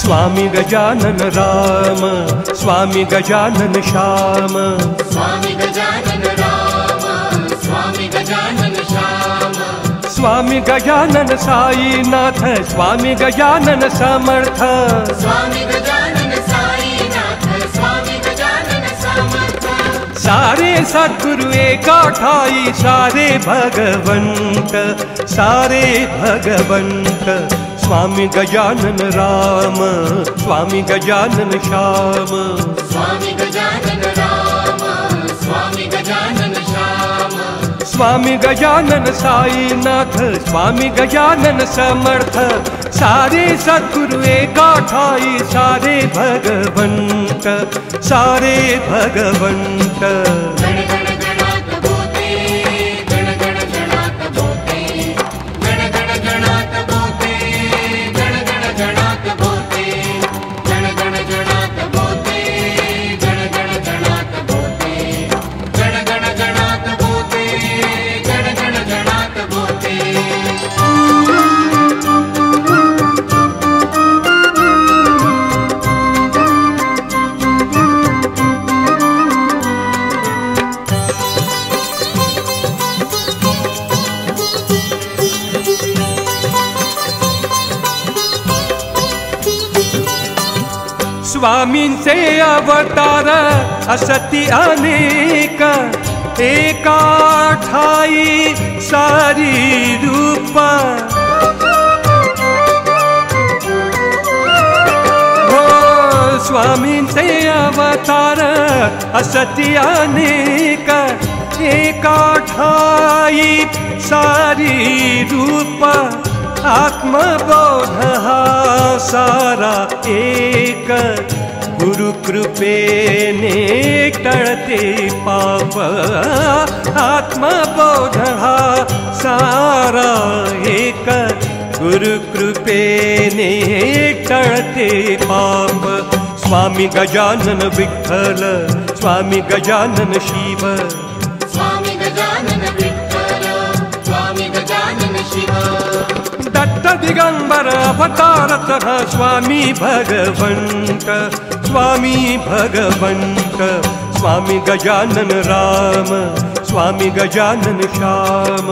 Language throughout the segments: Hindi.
स्वामी गजानन राम, स्वामी गजानन श्याम, स्वामी गजानन राम, स्वामी गजानन श्याम, स्वामी गजानन साईनाथ, स्वामी गजानन समर्थ, स्वामी गजानन साईनाथ, स्वामी गजानन समर्थ, सारे सद्गुरु एका ठाई, सारे भगवंत, सारे भगवंत। स्वामी गजानन राम, स्वामी गजानन श्याम, स्वामी गजानन राम, स्वामी गजानन श्याम, स्वामी गजानन साईनाथ, स्वामी गजानन समर्थ, सारे सद्गुरु एका ठाई, सारे भगवंत, सारे भगवंत। गण गण गणात बोते, गण गण गणात बोते, गण गण गणात बोते, गण गण गणात बोते, गण गण गणात बोते, गण गण गणात बोते, गण गण गणात बोते, गण गण गणात बोते। स्वामींचे अवतार असती अनेक, एका ठाई सारी रूप। हो स्वामींचे अवतार असती अनेक, एका ठाई सारी रूप। आत्मबोध हा सारा एक, गुरु कृपेने टळते पाप। आत्मबोध हा सारा एक, गुरु कृपेने टळते पाप। स्वामी गजानन विठ्ठल, स्वामी गजानन शिव, स्वामी गजानन विठ्ठल, स्वामी गजानन शिव, दत्त दिगंबर अवतारतः स्वामी भगवंत, स्वामी भगवंत। स्वामी गजानन राम, स्वामी गजानन श्याम,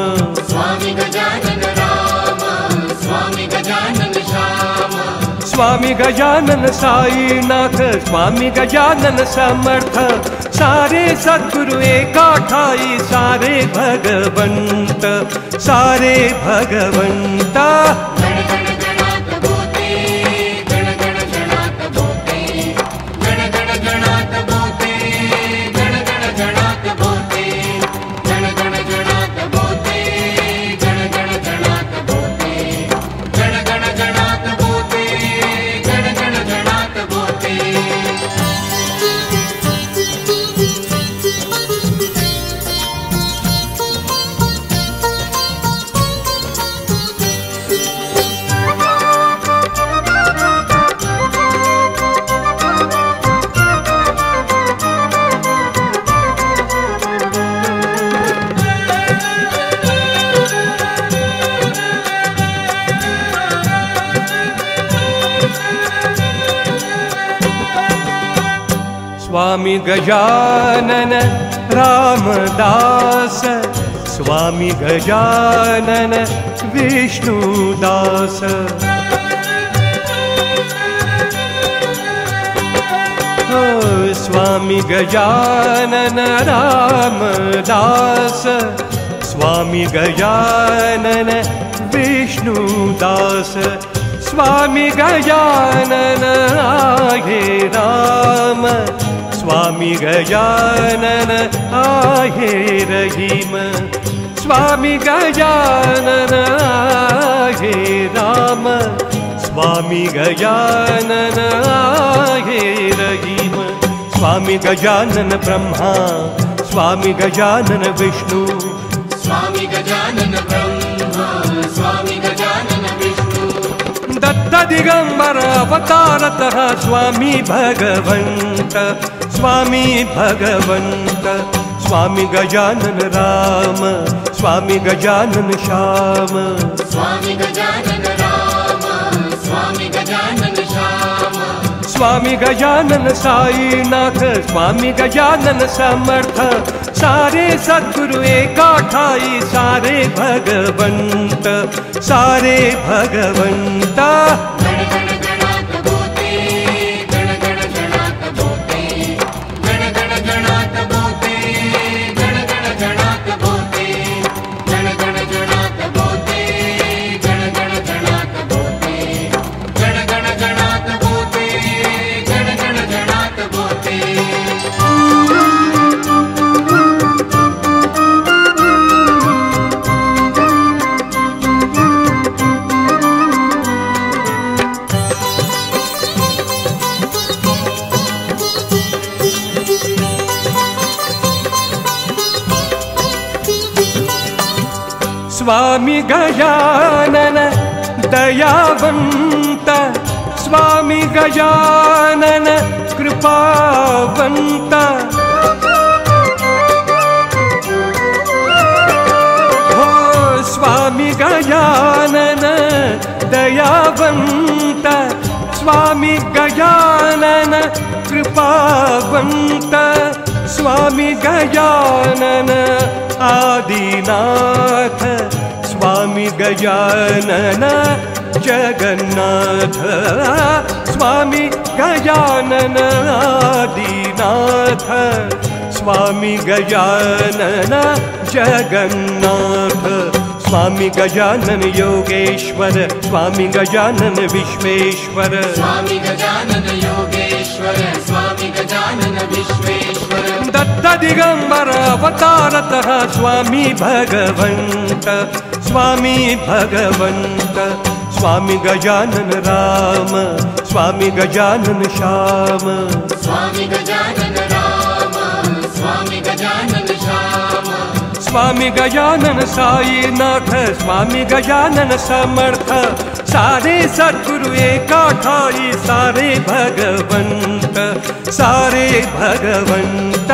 स्वामी गजानन राम, स्वामी गजानन श्याम, स्वामी गजानन साईनाथ, स्वामी गजानन समर्थ, सारे सद्गुरु एका ठाई, सारे भगवंत, सारे भगवंत। गण गण गणात बोते, गण गण गणात बोते, गण गण गणात बोते, गण गण गणात बोते, गण गण गणात बोते, गण गण गणात बोते, गण गण गणात बोते, गण गण गणात बोते। स्वामी गजानन रामदास, स्वामी गजानन विष्णुदास। स्वामी गजानन रामदास, स्वामी गजानन विष्णुदास। स्वामी गजानन आहे राम, स्वामी गजानन आहे रहीम। स्वामी गजानन आहे राम, स्वामी गजानन आहे रहीम। स्वामी गजानन ब्रह्मा, स्वामी गजानन विष्णु, स्वामी गजानन ब्रह्मा, स्वामी गजानन विष्णु, दत्त दिगंबर अवतारतः स्वामी भगवंत, स्वामी भगवंत। स्वामी गजानन राम, स्वामी गजानन श्याम, स्वामी गजानन राम, स्वामी गजानन श्याम, स्वामी गजानन साईनाथ, स्वामी गजानन समर्थ, सारे सद्गुरु एका ठाई, सारे भगवंत, सारे भगवंत। गण गण गणात बोते, गण गण गणात बोते, गण गण गणात बोते, गण गण गणात बोते, गण गण गणात बोते, गण गण गणात बोते, गण गण गणात बोते, गण गण गणात बोते। स्वामी गजानन दयावंत, स्वामी गजानन कृपावंत, हो स्वामी गजानन दयावंत, स्वामी गजानन कृपावंत, स्वामी गजानन आदिनाथ, स्वामी गजानन जगन्नाथ, स्वामी गजानन आदिनाथ, स्वामी गजानन जगन्नाथ, स्वामी गजानन योगेश्वर, स्वामी गजानन विश्वेश्वर, स्वामी गजानन योगेश्वर, स्वामी गजानन विश्वेश्वर। दत्त दिगंबर अवतारतः स्वामी भगवंत, स्वामी भगवंत, स्वामी गजानन राम, स्वामी गजानन श्याम, स्वामी गजानन राम, स्वामी गजानन श्याम, स्वामी गजानन साईनाथ, स्वामी गजानन समर्थ, सारे सद्गुरु एका ठाई, सारे भगवंत, सारे भगवंत।